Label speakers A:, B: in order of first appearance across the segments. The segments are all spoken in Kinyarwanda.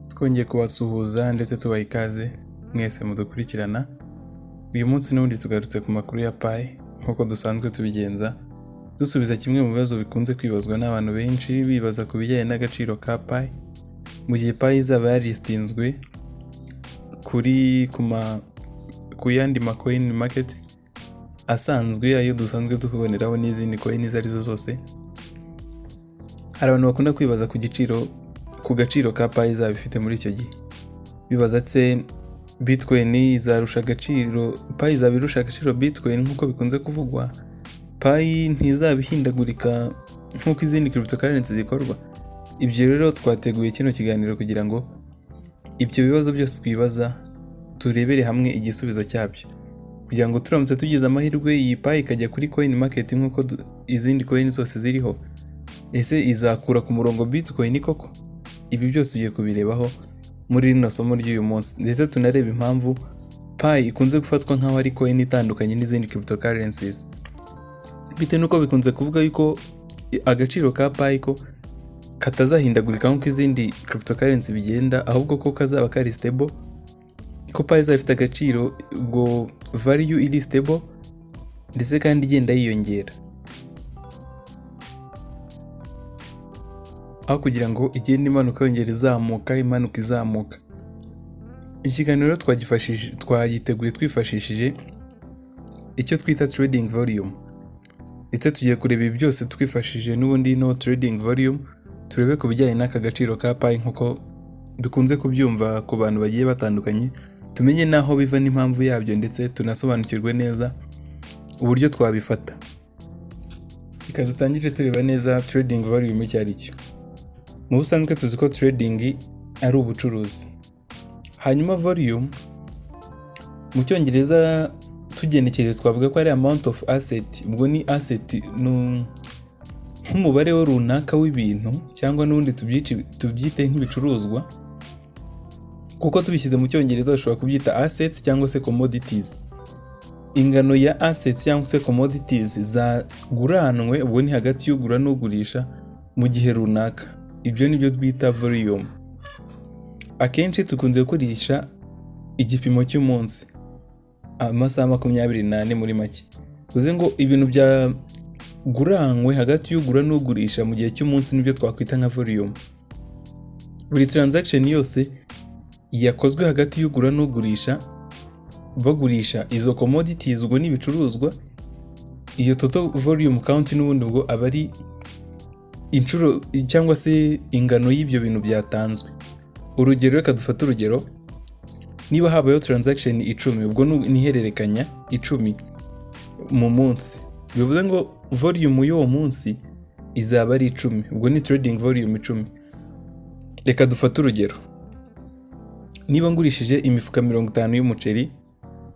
A: Twongeye kubasuhuza ndetse tubaha ikaze mwese mudukurikirana. Uyu munsi n'ubundi tugarutse ku makuru ya Pi nk'uko dusanzwe tubigenza, dusubiza kimwe mu bibazo bikunze kwibazwa n'abantu benshi bibaza ku bijyanye n'agaciro ka Pi mu gihe Pi izaba yaristinzwe ku yandi coin market asanzwe, ayo dusanzwe tukuboneraho n'izindi coin izo arizo zose. Hari abantu bakunda kwibaza ku gaciro ka Pi izaba ifite muri icyo gihe, bibaza ati Bitcoin izarusha agaciro, Pi izaba irusha agaciro Bitcoin nk'uko bikunze kuvugwa, Pi ntizaba ihindagurika nk'uko izindi cryptocurrency zikorwa. Ibyo rero twateguye kino kiganiro kugira ngo ibyo bibazo byose twibaza turebere hamwe igisubizo cyabyo, kugira ngo turamutse tugize amahirwe iyi Pi ikajya kuri coin market nk'uko izindi coin zose ziriho, ese izakura ku murongo Bitcoin koko? Ibi byose tugiye kubirebaho muri rino somo ry'uyu munsi, ndetse tunareba impamvu Pi ikunze gufatwa nk'aho ari coin itandukanye n'izindi cryptocurrencies, bitewe n'uko bikunze kuvuga yuko agaciro ka Pi ko katazahindagurika nk'uko izindi cryptocurrency bigenda, ahubwo ko kazaba kari stable, ko Pi izaba ifite agaciro, ubwo value iri stable ndetse kandi igenda yiyongera, aho kugira ngo igende imanuka yongera izamuka imanuka izamuka. Ikiganiro twagiteguye twifashishije icyo twita Trd Volume, ndetse tugiye kureba ibi byose twifashishije n'ubundi no Trd Volume, turebe ku bijyanye n'aka gaciro ka Pi nk'uko dukunze kubyumva ku bantu bagiye batandukanye, tumenye n'aho biva n'impamvu yabyo, ndetse tunasobanukirwe neza uburyo twabifata. Reka dutangire tureba neza Trd Volume icyo ari cyo. Mu busanzwe tuzi ko trading ari ubucuruzi, hanyuma volume mu cyongereza tugenekereje twavuga ko ari amount of asset. Ubwo ni asset nk'umubare runaka w'ibintu, cyangwa n'ubundi tubyite nk'ibicuruzwa, kuko tubishyize mu cyongereza dushobora kubyita assets cyangwa se commodities. Ingano ya assets cyangwa se commodities zaguranwe, ubwo ni hagati y'ugura n'ugurisha mu gihe runaka. Ibyo nibyo twita volume. Akenshi tukunze gukoresha igipimo cy'umunsi, amasaha 24 muri make. Uze ngo ibintu byaguranywe hagati y'ugura n'ugurisha mu gihe cy'umunsi nibyo twakwita nka volume. Buri transaction yose yakozwe hagati y'ugura n'ugurisha bagurisha izo commodities, ubwo ni ibicuruzwa, iyo total volume count n'ubundi ubwo aba ari inshuro cyangwa se ingano y'ibyo bintu byatanzwe. Urugero, reka dufate urugero, niba habayeho transaction 10, ubwo ni ihererekanya 10 mu munsi, bivuze ngo volume y'uwo munsi izaba ari 10, ubwo ni trading volume 10. Reka dufate urugero, niba ngurishije imifuka 50 y'umuceri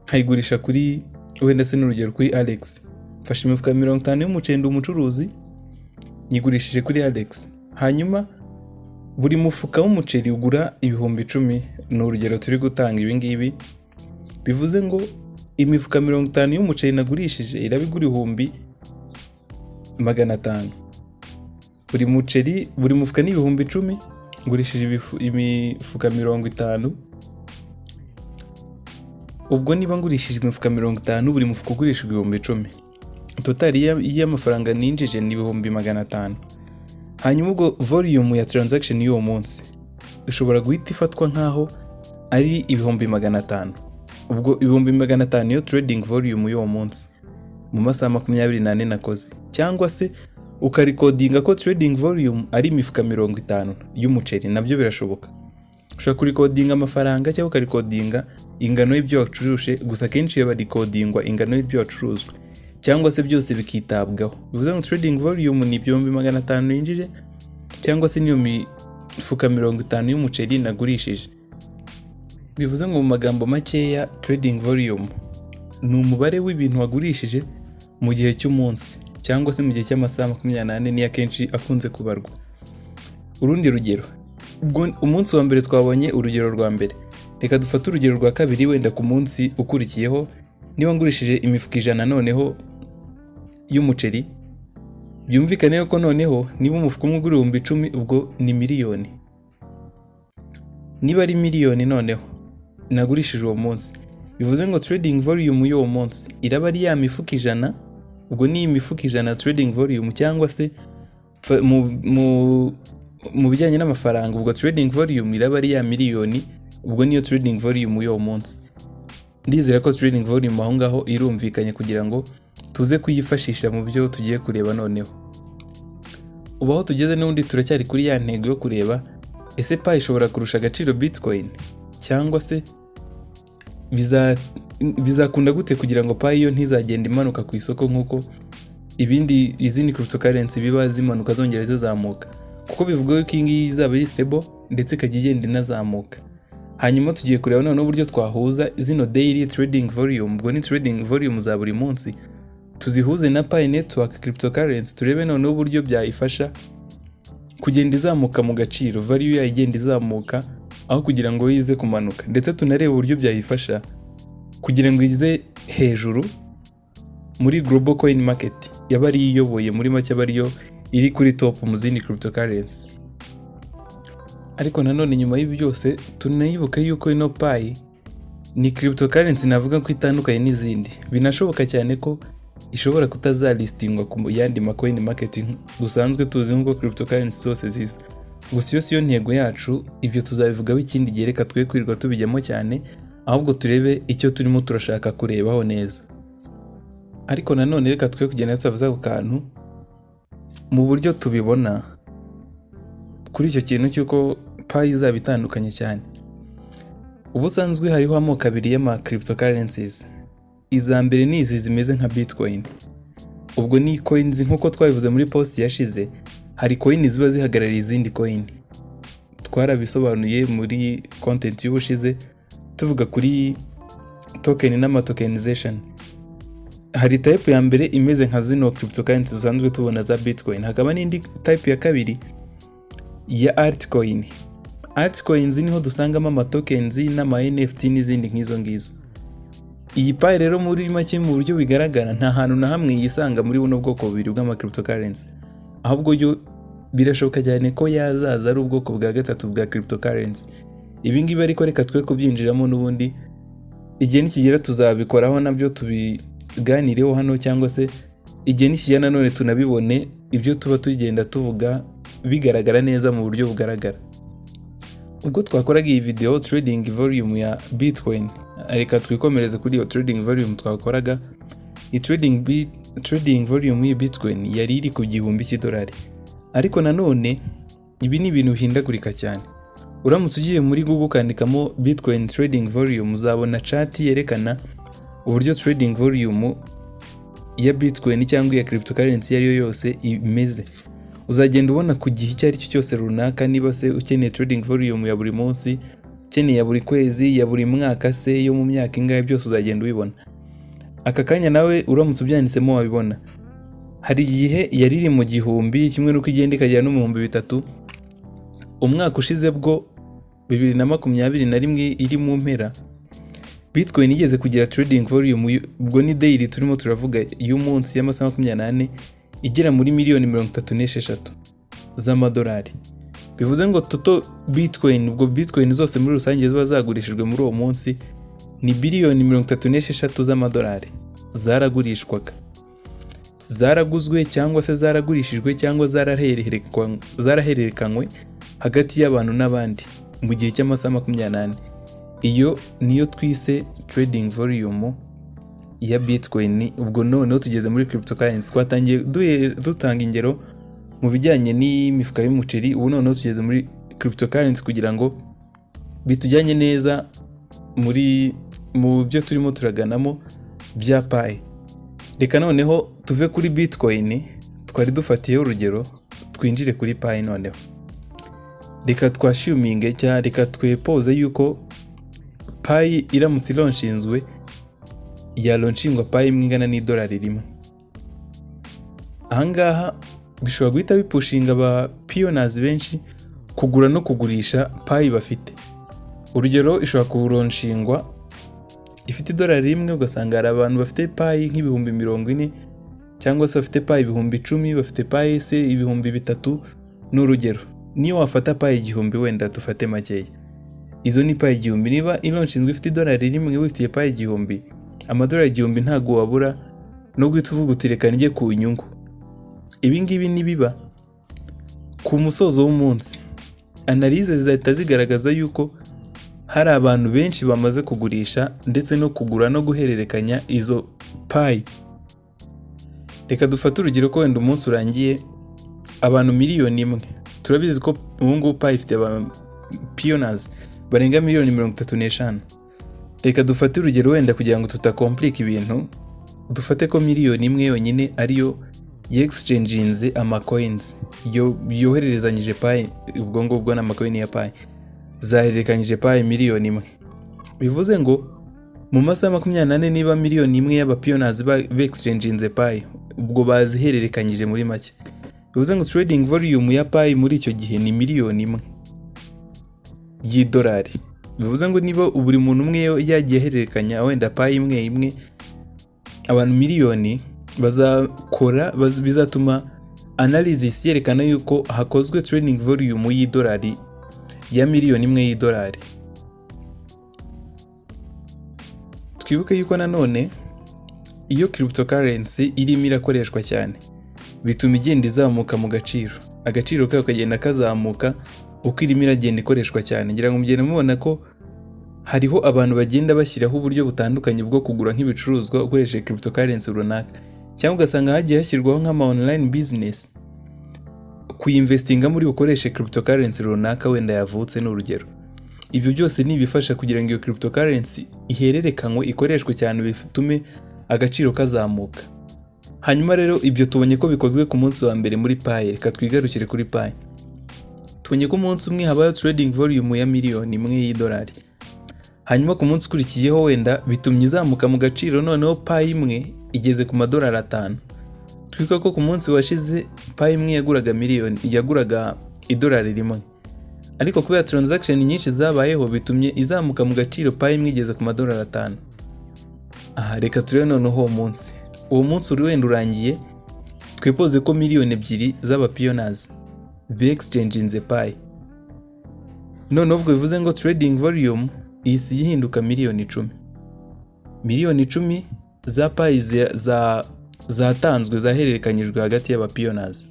A: nkayigurisha kuri, wenda se n'urugero kuri Alex, mfashe imifuka 50 y'umuceri ndi umucuruzi, nyigurishije kuri Alex, hanyuma buri mufuka w'umuceri ugura 10,000, ni urugero turi gutanga ibi ngibi. Bivuze ngo imifuka 50 y'umuceri nagurishije irabigura 1,500. Buri mufuka ni 10,000, ngurishije imifuka 50. Ubwo niba ngurishije imifuka 50, buri mufuka ugurishijwe 10,000, total y'amafaranga ninjije ni 500. Hanyuma ubwo volume ya transaction y'uwo munsi ishobora guhita ifatwa nkaho ari 500. Ubwo 500 yo trading volume y'uwo munsi mu masaha 24 nakoze, cyangwa se ukarikodinga ko trading volume ari imifuka 50 y'umuceri, nabyo birashoboka. Ushobora kurikodinga amafaranga cyangwa ukarikodinga ingano y'ibyo wacuruje, gusa kenshi barikodingwa ingano y'ibyo wacuruzwe, cyangwa se byose bikitabwaho. Bivuze ngo trading volume ni 500 yinjije, cyangwa se niyo mifuka 50 y'umuceri nagurishije. Bivuze ngo mu magambo makeya, trading volume ni umubare w'ibintu wagurishije mu gihe cy'umunsi, cyangwa se mu gihe cy'amasaha 24 ni akenshi akunze kubarwa. Urundi rugero, ubwo umunsi wa mbere twabonye urugero rwa mbere, reka dufate urugero rwa kabiri, wenda ku munsi ukurikiyeho niba ngurishije imifuka 100 noneho y'umuceri, byumvikane ko noneho niba umufuka umwe ugura 10,000, ubwo ni miliyoni. niba ari miliyoni noneho nagurishije uwo munsi, bivuze ngo trading volume y'uwo munsi iraba ari ya mifuka 100. Ubwo ni imifuka 100 trading volume, cyangwa se mu bijyanye n'amafaranga ubwo trading volume iraba ari ya miliyoni, ubwo niyo trading volume y'uwo munsi. Ndizera ko trading volume aho ngaho irumvikanye kugira ngo tuze kuyifashisha mu byo tugiye kureba noneho. Ubaho tugeze n'undi turacyari kuri ya ntego yo kureba ese Pi ishobora kurusha agaciro Bitcoin, cyangwa se bizakunda gute kugira ngo Pi yo ntizagenda imanuka ku isoko nk'uko izindi cryptocurrency biba zimanuka zongera zizamuka, kuko bivuga ko iyi ngiyi izaba ari stable ndetse ikajya igenda inazamuka. Hanyuma tugiye kureba noneho uburyo twahuza zino daily trading volume, ubwo ni trading volume za buri munsi, tuzihuze na Pi network cryptocurrency, turebe noneho uburyo byayifasha kugenda izamuka mu gaciro, value yayo igenda izamuka aho kugira ngo yize kumanuka, ndetse tunarebe uburyo byayifasha kugira ngo ize hejuru muri global coin market, yaba ari iyoboye muri make, aba ariyo iri kuri top mu zindi cryptocurrency. Ariko nanone nyuma y'ibi byose tunayibuka yuko ino Pi ni cryptocurrency navuga ko itandukanye n'izindi, binashoboka cyane ko ishobora kutazalistingwa ku yandi coin market dusanzwe tuzi nk'uko cryptocurrency zose ziza. Gusa iyo siyo ntego yacu, ibyo tuzabivugaho ikindi gihe, reka twe kwirirwa tubijyamo cyane, ahubwo turebe icyo turimo turashaka kurebaho neza. Ariko nanone reka twe kugenda tubavuza ku kantu mu buryo tubibona kuri icyo kintu cy'uko Pi izaba itandukanye cyane. Ubusanzwe hariho amoko abiri y'ama cryptocurrencies. Iza mbere ni izi zimeze nka Bitcoin. Ubwo ni coins nk'uko twabivuze muri post yashize, hari coin ziba zihagarariye izindi coin. Twarabisobanuye muri content y'ubushize tuvuga kuri token n'ama tokenization. Hari type ya mbere imeze nka zino cryptocurrency dusanzwe tubona za Bitcoin. Hakaba n'indi type ya kabiri ya altcoin. Altcoins niho dusangamo ama tokens n'ama NFT n'izindi nk'izo ngizo. Iyi Pi rero muri make mu buryo bigaragara nta hantu na hamwe yisanga muri buno bwoko bubiri bw'ama cryptocurrency, ahubwo yo birashoboka cyane ko yazaza ari ubwoko bwa gatatu bwa cryptocurrency. Ibi ngibi ariko reka twe kubyinjiramo n'ubundi igihe nikigera tuzabikoraho nabyo tubiganireho hano, cyangwa se igihe nikigera nanone tunabibone ibyo tuba tugenda tuvuga bigaragara neza mu buryo bugaragara. Ubwo twakoraga iyi video trading volume ya Bitcoin, reka twikomereze kuri iyo trading volume twakoraga. I trading volume ya Bitcoin yari iri ku $1,000, ariko nanone ibi ni ibintu bihindagurika cyane. Uramutse ugiye muri Google ukandikamo Bitcoin trading volume, uzabona chart yerekana uburyo trading volume ya Bitcoin cyangwa ya cryptocurrency yari yo yose imeze. Uzagenda ubona ku gihe icyo ari cyo cyose runaka, niba se ukeneye trading volume ya buri munsi, ukeneye ya buri kwezi, ya buri mwaka se, yo mu myaka ingahe, byose uzagenda ubibona. Aka kanya nawe uramutse ubyanditsemo wabibona. Hari igihe yari iri mu 1,000, kimwe nuko igenda ikagera no mu 3,000. Umwaka ushize bwo 2021 iri mu mpera, Bitcoin igeze kugira trading volume, ubwo ni daily turimo turavuga, y'umunsi y'amasaha 24, igera muri $36,000,000 z'amadolari. Bivuze ngo toto Bitcoin, ubwo Bitcoin zose muri rusange ziba zagurishijwe muri uwo munsi ni $36,000,000 z'amadolari zaragurishwaga. Zaraguzwe cyangwa se zaragurishijwe cyangwa zarahererekanywe hagati y'abantu n'abandi mu gihe cy'amasaha 28. Iyo niyo twise trading volume ya Bitcoin. Ubwo noneho tugeze muri cryptocurrency, twatangiye dutanga ingero mu bijyanye n'imifuka y'umuceri. Ubu noneho tugeze muri cryptocurrency kugira ngo bitujyanye neza mu byo turimo turaganamo bya Pi. Reka noneho tuve kuri Bitcoin twari dufatiyeho urugero, twinjire kuri Pi noneho. Reka twashuminge cyangwa reka twepoze yuko Pi iramutse launchinzwe ya launchingwa Pi imwe ingana $1. Ahangaha bishobora guhita bipushinga aba pioneers benshi kugura no kugurisha Pi bafite. Urugero, ishobora kuronshingwa ifite $1, ugasanga hari abantu bafite Pi nk'ibihumbi 40, cyangwa se bafite Pi ibihumbi 10, bafite Pi se ibihumbi 3. N'urugero, niyo wafata Pi 1,000 wenda dufate makeya, izo ni payi 1000. Niba ilonshinzwe ifite idolari rimwe wifitiye payi 1000, amadolari 1000 ntago wabura no guhita uvuga uti reka njye ku nyungu. Ibi ngibi nibiba ku musozo w'umunsi, analyse zizahita zigaragaza yuko hari abantu benshi bamaze kugurisha ndetse no kugura no guhererekanya izo payi. Reka dufate urugero ko wenda umunsi urangiye abantu 1,000,000. Turabizi ko ubu ngubu payi ifite pioneers barenga 35,000,000. Reka dufate urugero wenda kugira ngo tutakomplike ibintu, dufate ko 1,000,000 yonyine ariyo exchanginze amacoins, yohererezanyije payi, ubwo ngubwo n'amacoin ya payi zahererekanyije payi 1,000,000. Bivuze ngo mu masaha 24 niba 1,000,000 y'aba pioneers exchanginze payi, ubwo bazihererekanyije muri make. Bivuze ngo trading volume ya payi muri icyo gihe ni 1,000,000 y'idolari. Bivuze ngo niba buri muntu umwe yagiye ahererekanya wenda payi imwe imwe, abantu 1,000,000 bazakora, bizatuma analysis yerekana yuko hakozwe trading volume y'idolari ya 1,000,000 y'idolari. Twibuke yuko nanone iyo cryptocurrency irimo irakoreshwa cyane bituma igenda izamuka mu gaciro, agaciro kayo kagenda kazamuka uko irimo iragenda ikoreshwa cyane. Ngira ngo mugende mubona ko hariho abantu bagenda bashyiraho uburyo butandukanye bwo kugura nk'ibicuruzwa ukoresheje cryptocurrency runaka, cyangwa ugasanga hagiye hashyirwaho nk'ama online business kuyinvestinga muri ukoreshe cryptocurrency runaka wenda yavutse n'urugero. Ibyo byose ni ibifasha kugira ngo iyo cryptocurrency ihererekanywe ikoreshwe cyane, bitume agaciro kazamuka. Hanyuma rero ibyo tubonye ko bikozwe ku munsi wa mbere muri payi. Reka twigarukire kuri payi. Tubonye ko umunsi umwe habaye trading volume ya 1,000,000 y'idolari. Hanyuma ku munsi ukurikiyeho wenda bitumye izamuka mu gaciro, noneho payi imwe igeze ku madolari 5. Twibuka ko ku munsi washize payi imwe yaguraga idolari rimwe, ariko kubera transaction nyinshi zabayeho bitumye izamuka mu gaciro, payi imwe igeze ku madolari 5. Reka turebe noneho uwo munsi uri wenda urangiye, twipoze ko 2,000,000 z'aba pioneers exchanginze payi. Noneho ubwo bivuze ngo trading volume isi yihinduka 10,000,000. 10,000,000 za payi zatanzwe zahererekanyijwe hagati y'aba pioneers.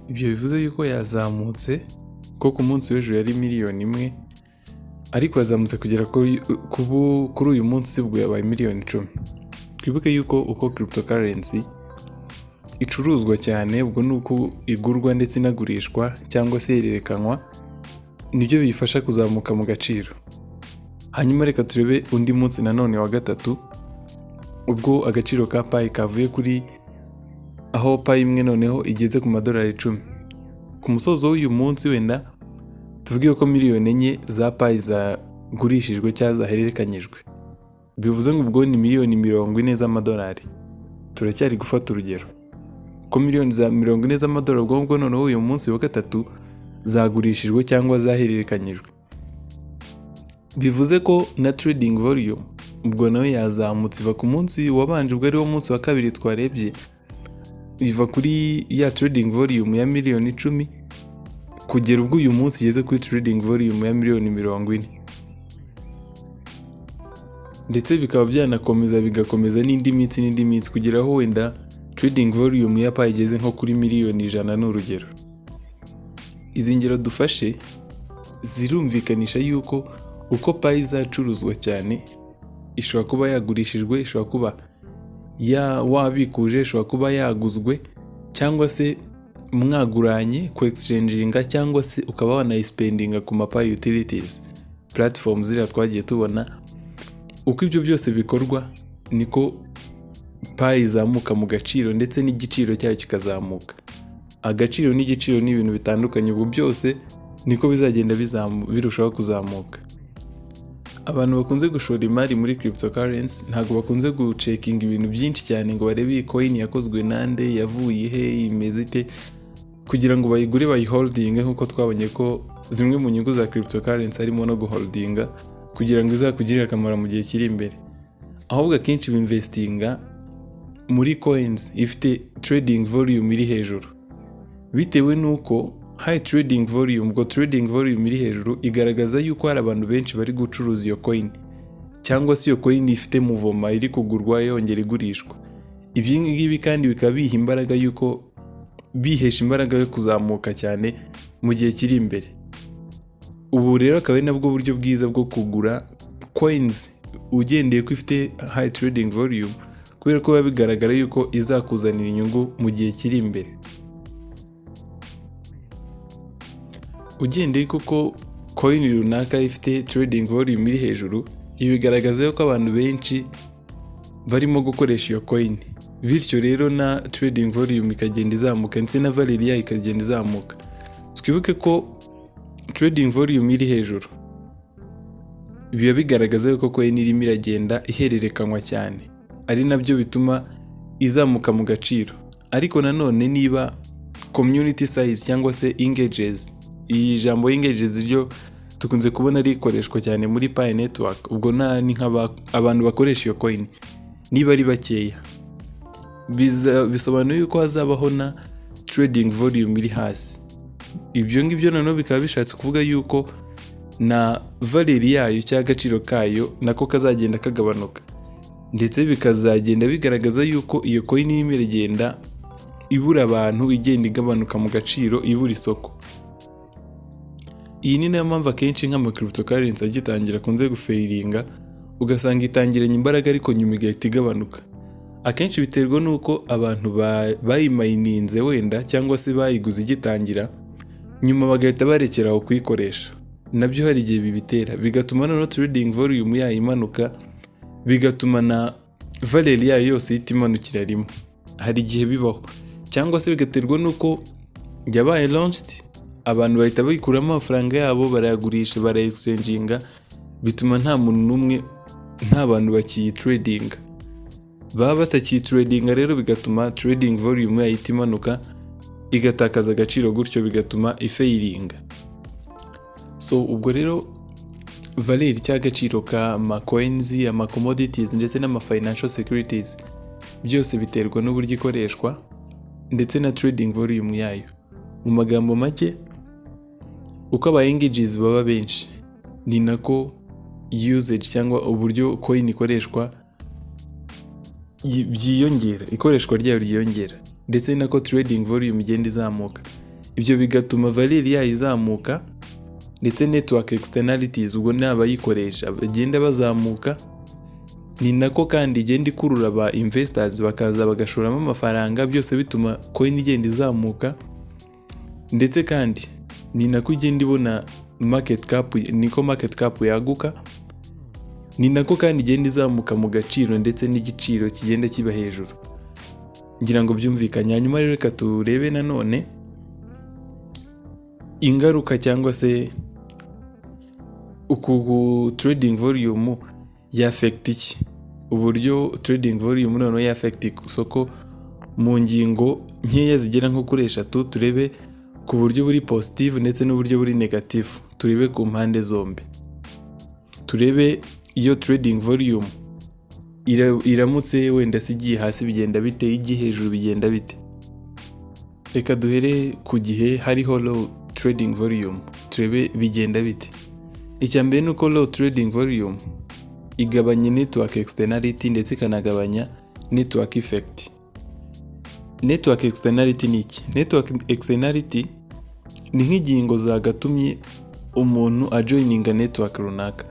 A: Ibyo bivuze yuko yazamutse ko ku munsi w'ejo yari 1,000,000, ariko yazamutse kugera kuri uyu munsi ubwo yabaye 1,010,000. Twibuke yuko uko cryptocurrency icuruzwa cyane, ubwo nuko igurwa ndetse inagurishwa cyangwa se ihererekanywa, nibyo biyifasha kuzamuka mu gaciro. Hanyuma reka turebe undi munsi nanone wa gatatu, ubwo agaciro ka payi kavuye kuri aho payi imwe noneho igeze ku madolari 10. Ku musozo w'uyu munsi wenda tuvuge ko 4,000,000 za payi zagurishijwe cyangwa zahererekanyijwe. Bivuze ngo ubwo ni 40,000,000 z'amadolari. Turacyari gufata urugero ko 40,000,000 z'amadolari ubwo noneho uyu munsi wa gatatu zagurishijwe cyangwa zahererekanyijwe. Bivuze ko na trading volume ubwo nawe yazamutse iva ku munsi wabanje, ubwo ari wo munsi wa kabiri twarebye, iva kuri ya trading volume ya 1,010,000 kugera ubwo uyu munsi igeze kuri trading volume ya 1,040,000. Ndetse bikaba byanakomeza bigakomeza n'indi minsi kugera aho wenda trading volume ya payi igeze nko kuri 1,100,000 n'urugero. Izi ngero dufashe zirumvikanisha yuko uko payi zacuruzwa cyane, ishobora kuba yagurishijwe, ishobora kuba wabikuje, ishobora kuba yaguzwe, cyangwa se mwaguranye ku exchanginga, cyangwa se ukaba wanayispendinga ku mapayi utilities platforms ziriya twagiye tubona. Uko ibyo byose bikorwa niko payi izamuka mu gaciro ndetse n'igiciro cyayo kikazamuka. Agaciro n'igiciro ni ibintu bitandukanye, ubwo byose niko bizagenda birushaho kuzamuka. Abantu bakunze gushora imari muri cryptocurrency ntabwo bakunze gucekinga ibintu byinshi cyane ngo barebe iyi coin yakozwe nande, yavuye he, imeze ite, kugira ngo bayigure bayiholdinge, nk'uko twabonye ko zimwe mu nyungu za cryptocurrency harimo no guholdinga kugira ngo izakugirire akamaro mu gihe kiri imbere. Ahubwo akenshi binvestinga muri coins ifite trading volume iri hejuru, bitewe n'uko high trading volume, ubwo trading volume iri hejuru igaragaza yuko hari abantu benshi bari gucuruza iyo coin, cyangwa se iyo coin ifite muvoma iri kugurwa yongera igurishwa. Ibi ngibi kandi bikaba biha imbaraga yuko bihesha imbaraga yo kuzamuka cyane mu gihe kiri imbere. Ubu rero akaba ari nabwo buryo bwiza bwo kugura coins ugendeye ko ifite high trading volume, kubera ko biba bigaragara yuko izakuzanira inyungu mu gihe kiri imbere. Ugendeye kuko coin runaka ifite trading volume iri hejuru, ibi bigaragaza yuko abantu benshi barimo gukoresha iyo coin, bityo rero na trading volume ikagenda izamuka ndetse na value yayo ikagenda izamuka. Twibuke ko trading volume iri hejuru biba bigaragaza yuko coin irimo iragenda ihererekanywa cyane, ari nabyo bituma izamuka mu gaciro. Ariko nanone niba community size cyangwa se engages, iyi jambo engages ryo tukunze kubona rikoreshwa cyane muri Pi network, ubwo ni abantu bakoresha iyo coin niba ari bakeya, bisobanuye yuko hazabaho na trading volume iri hasi. Ibyo ngibyo nanone bikaba bishatse kuvuga yuko na value yayo cyangwa agaciro kayo nako kazagenda kagabanuka, ndetse bikazagenda bigaragaza yuko iyo coin irimo iragenda ibura abantu, igenda igabanuka mu gaciro, ibura isoko. Iyi ni nayo mpamvu akenshi nk'ama cryptocurrency agitangira kunze gufailinga, ugasanga itangiranye imbaraga ariko nyuma igahita igabanuka. Akenshi biterwa nuko abantu bayimayininze wenda cyangwa se bayiguze igitangira, nyuma bagahita barekeraho kuyikoresha. Nabyo hari igihe bibitera, bigatuma no trading volume yayo imanuka, bigatuma na value yayo yose ihita imanukira rimwe. Hari igihe bibaho, cyangwa se bigaterwa nuko yabaye launched, abantu bahita bayikuramo amafaranga yabo, barayagurisha, barayexchanginga, bituma nta muntu n'umwe, nta bantu bakiyitradinga, baba batakiyitradinga, rero bigatuma trading volume yayo ihita imanuka, igatakaza agaciro, gutyo bigatuma ifailinga. So ubwo rero value cy'agaciro ka ma coins, ama commodities ndetse n'ama financial securities byose biterwa n'uburyo ikoreshwa ndetse na trading volume yayo. Mu magambo make, uko aba engages baba benshi ni nako usage cyangwa uburyo coin ikoreshwa byiyongera, ikoreshwa ryayo ryiyongera, ndetse nako trading volume igenda izamuka. Ibyo bigatuma value yayo izamuka, ndetse network externalities ubwo n'abayikoresha bagenda bazamuka. Ni nako kandi igenda ikurura aba investors bakaza bagashoramo amafaranga, byose bituma coin igenda izamuka. Ndetse kandi ni nako igenda ibona market cap, niko market cap yaguka. Ni nako kandi igenda izamuka mu gaciro, ndetse n'igiciro kigenda kiba hejuru. Ngira ngo byumvikanye. Hanyuma rero reka turebe nanone ingaruka cyangwa se uku trading volume ya affect iki, uburyo trading volume none ya affect isoko mu ngingo nkeya zigera nko kuri 3. Turebe ku buryo buri positive ndetse n'uburyo buri negative, turebe ku mpande zombi. Turebe iyo trading volume iramutse wenda sigiye hasi bigenda bite, igihe hejuru bigenda bite. Reka duhere ku gihe hariho low trading volume, turebe bigenda bite. Icyambere nuko low trading volume igabanya network externality ndetse ikanagabanya network effect. Network externality ni iki? Network externality ni nk'ingingo zagatumye umuntu ajoininga network runaka.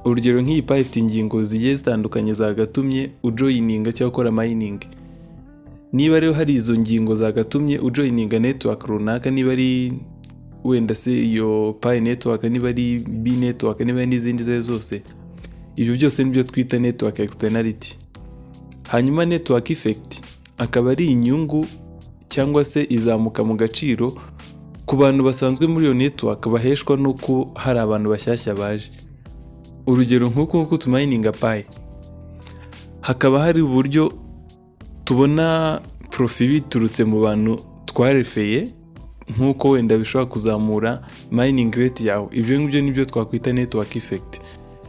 A: Urugero nk'iyi Pi ifite ingingo zigiye zitandukanye zagatumye ujoininga cyangwa ukora mining. Niba rero hari izo ngingo zagatumye ujoininga network runaka, niba ari wenda se iyo Pi network, niba ari B network, niba n'izindi zose, ibyo byose nibyo twita network externality. Hanyuma network effect akaba ari inyungu cyangwa se izamuka mu gaciro ku bantu basanzwe muri iyo network baheshwa nuko hari abantu bashyashya baje. Urugero nk'uko tumininga Pi, hakaba hari uburyo tubona profit biturutse mu bantu twarefeye, nk'uko wenda bishobora kuzamura mining rate yawe. Ibyo ngibyo nibyo twakwita network effect.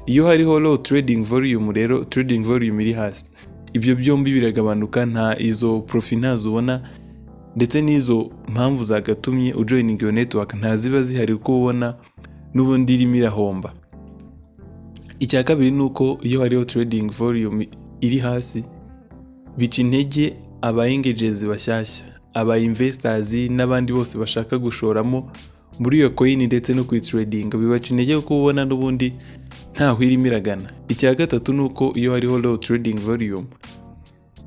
A: Iyo hariho low trading volume, rero trading volume iri hasi, ibyo byombi biragabanuka, nta izo profit ntazo ubona, ndetse n'izo mpamvu zagatumye ujoininga iyo network ntaziba zihari kuko ubona n'ubundi irimo irahomba. Icya kabiri ni uko iyo hariho trading volume iri hasi bica intege aba engagers bashyashya, aba investors n'abandi bose bashaka gushoramo muri iyo coin ndetse no kuyitrading, bibaca intege kuko ubona n'ubundi ntaho irimo iragana. Icya gatatu ni uko iyo hariho low trading volume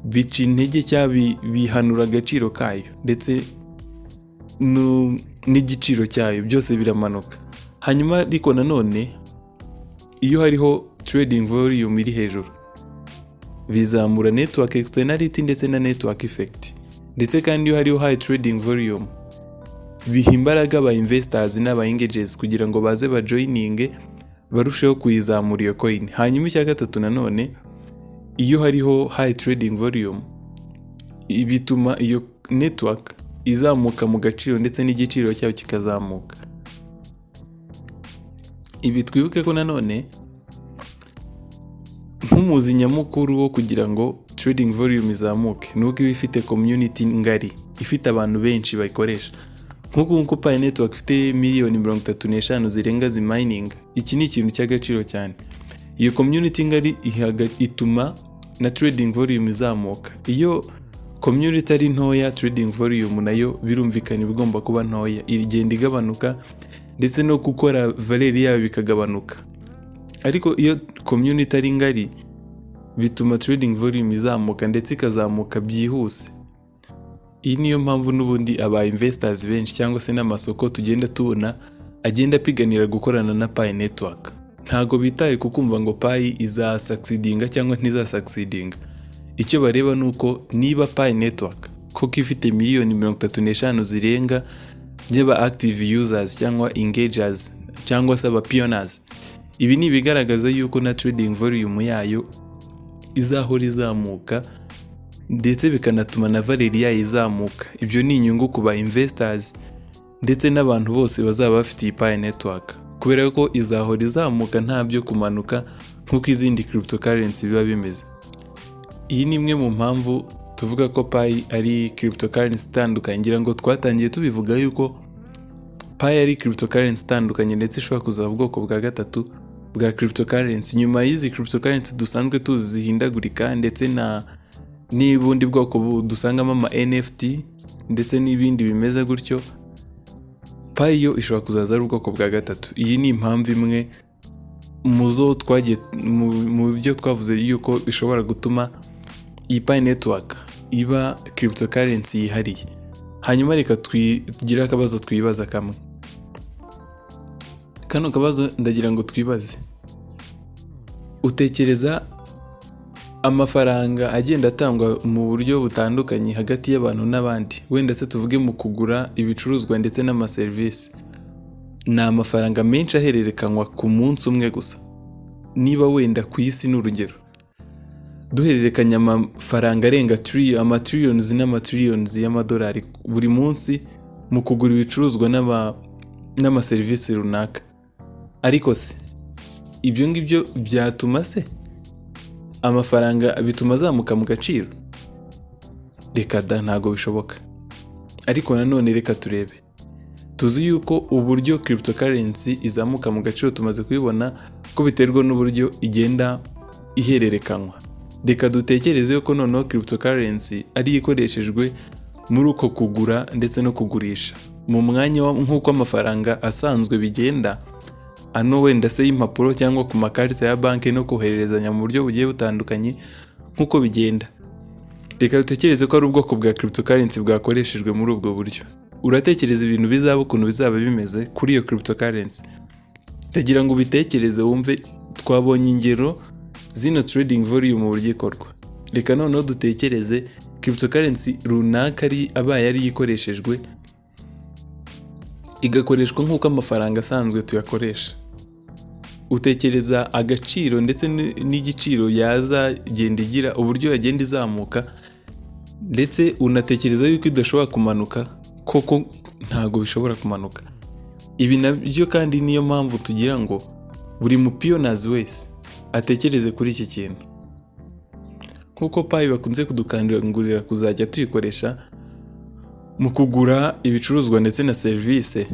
A: bica intege cyangwa bihanura agaciro kayo ndetse n'igiciro cyayo, byose biramanuka. Hanyuma ariko nanone iyo hariho trading volume iri hejuru bizamura network externality ndetse na network effect, ndetse kandi iyo hariho high trading volume biha imbaraga aba investors n'aba engagers kugira ngo baze bajoininge barusheho kuyizamura iyo coin. Hanyuma icya gatatu nanone iyo hariho high trading volume bituma iyo network izamuka mu gaciro ndetse n'igiciro cyayo kikazamuka. Ibi twibuke ko nanone nk'umuzi nyamukuru wo kugira ngo trading volume izamuke nuko iba ifite community ngari, ifite abantu benshi bayikoresha. Nk'uko Pi network ifite miliyoni 35 zirenga mining, iki ni ikintu cy'agaciro cyane. Iyo community ngari ituma na trading volume izamuka. Iyo community ari ntoya, trading volume nayo birumvikana igomba kuba ntoya, igenda igabanuka ndetse no gukora valeur yayo bikagabanuka. Ariko iyo community ari ngari bituma trading volume izamuka ndetse ikazamuka byihuse. Iyi niyo mpamvu n'ubundi aba investors benshi cyangwa se n'amasoko tugenda tubona agenda piganira gukorana na Pi network. Ntago bitaye kukumva ngo Pi iza succeedinga cyangwa ntiza succeedinga. Icyo bareba nuko niba Pi network koko ifite miliyoni 35 zirenga by'aba active users cyangwa engagers cyangwa se aba pioneers, ibi ni bigaragaza yuko na trading volume yayo izahora izamuka ndetse bikanatuma na valeur yayo izamuka. Ibyo ni inyungu ku ba investors ndetse n'abantu bose bazaba bafite Pi network, kubera ko izahora izamuka nta byo kumanuka nk'uko izindi cryptocurrency biba bimeze. Iyi ni imwe mu mpamvu tuvuga ko Pi ari cryptocurrency itandukanye. Ngira ngo twatangiye tubivuga yuko Pi ari cryptocurrency itandukanye ndetse ishobora kuzaba ubwoko bwa gatatu bwa cryptocurrency nyuma y'izi cryptocurrency dusanzwe tuzi zihindagurika ndetse n'ubundi bwoko dusangamo ama NFT ndetse n'ibindi bimeze gutyo. Pi yo ishobora kuzaza ari ubwoko bwa gatatu. Iyi ni impamvu imwe muzo twagiye mu byo twavuze yuko ishobora gutuma iyi Pi network iba cryptocurrency yihariye. Hanyuma reka tugira akabazo twibaza kamwe. Kano kabazo ndagira ngo twibaze, utekereza amafaranga agenda atangwa mu buryo butandukanye hagati y'abantu n'abandi, wenda se tuvuge mu kugura ibicuruzwa ndetse n'amaserivisi, ni amafaranga menshi ahererekanywa ku munsi umwe gusa? Niba wenda ku isi n'urugero duhererekanya amafaranga arenga trillions n'amatrillions y'amadolari buri munsi mu kugura ibicuruzwa n'amaserivisi runaka, ariko se ibyo ngibyo byatuma se amafaranga bituma azamuka mu gaciro? Reka da, ntago bishoboka. Ariko nanone reka turebe, tuzi yuko uburyo cryptocurrency izamuka mu gaciro tumaze kubibona ko biterwa n'uburyo igenda ihererekanywa. Reka dutekereze yuko noneho cryptocurrency ari ikoreshejwe muri uko kugura ndetse no kugurisha mu mwanya nk'uko amafaranga asanzwe bigenda, ano wenda se y'impapuro cyangwa ku makarita ya banki no kohererezanya mu buryo bugiye butandukanye nk'uko bigenda. Reka dutekereze ko ari ubwoko bwa cryptocurrency bwakoreshejwe muri ubwo buryo. Uratekereza ibintu bizaba ukuntu bizaba bimeze kuri iyo cryptocurrency? Ndagira ngo ubitekereze wumve. Twabonye ingero zino trading volume mu buryo ikorwa. Reka noneho dutekereze cryptocurrency runaka abaye ari ikoreshejwe igakoreshwa nk'uko amafaranga asanzwe tuyakoresha. Utekereza agaciro ndetse n'igiciro yazagenda igira, uburyo yagenda izamuka, ndetse unatekereza yuko idashobora kumanuka? Koko ntago bishobora kumanuka. Ibi nabyo kandi niyo mpamvu tugira ngo buri mupionazi wese atekereze kuri iki kintu. Kuko Pi bakunze kudukangurira kuzajya tuyikoresha mu kugura ibicuruzwa ndetse na serivisi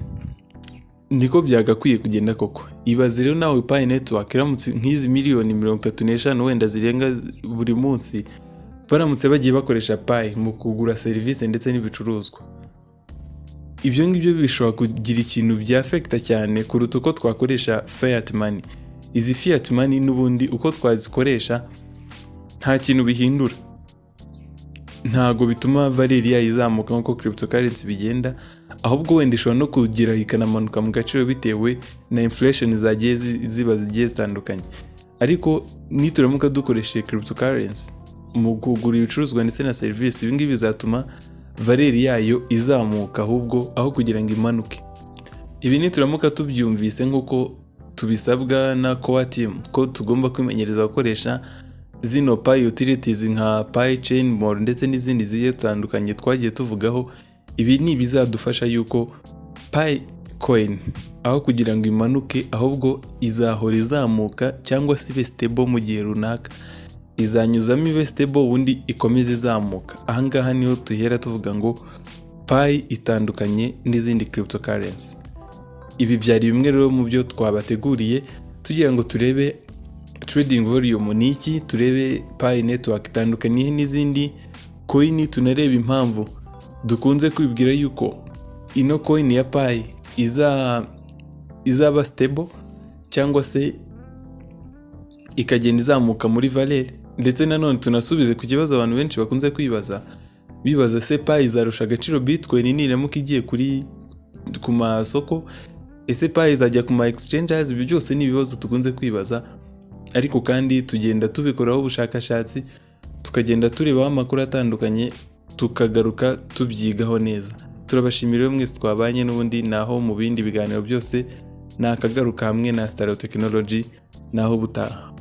A: niko byagakwiye kugenda koko. Ibaze rero nawe Pi network iramutse nk'izi miliyoni 35 wenda zirenga buri munsi baramutse bagiye bakoresha Pi mu kugura serivisi ndetse n'ibicuruzwa, ibyo ngibyo bishobora kugira ikintu bya affecta cyane kuruta uko twakoresha fiat money. Izi fiat money n'ubundi uko twazikoresha nta kintu bihindura, ntago bituma valeur yayo izamuka nkuko cryptocurrency bigenda, ahubwo wenda ishobora no kugira ikanamanuka mu gaciro bitewe na inflation zagiye zigiye zitandukanye. Ariko nituramuka dukoresheje cryptocurrency mu kugura ibicuruzwa ndetse na service, ibi ngibi bizatuma valeur yayo izamuka ahubwo aho kugira ngo imanuke. Ibi nituramuka tubyumvise nkuko tubisabwa na core team ko tugomba kwimenyereza gukoresha zino Pi utilities nka Pi chain more ndetse n'izindi zigiye zitandukanye twagiye tuvugaho, ibi ni bizadufasha yuko Pi coin aho kugira ngo imanuke ahubwo izahora izamuka cyangwa se ibe stable mu gihe runaka, izanyuzamo ibe stable ubundi ikomeze izamuka. Ahangaha niho tuhera tuvuga ngo Pi itandukanye n'izindi cryptocurrency. Ibi byari bimwe rero mu byo twabateguriye tugira ngo turebe Trd Volume ni iki, turebe Pi network itandukaniye n'izindi coin, tunareba impamvu dukunze kwibwira yuko ino coin ya Pi izaba stable cyangwa se ikagenda izamuka muri valeur. Ndetse nanone tunasubize ku kibazo abantu benshi bakunze bibaza se Pi izarusha agaciro Bitcoin niramuka igiye ku masoko, ese Pi izajya ku ma exchanges? Ibi byose ni ibibazo tukunze kwibaza, ariko kandi tugenda tubikoraho ubushakashatsi, tukagenda turebaho amakuru atandukanye, tukagaruka tubyigaho neza. Turabashimira mwese twabanye, n'ubundi naho mu bindi biganiro byose nakagaruka hamwe na Star Technology naho butaha.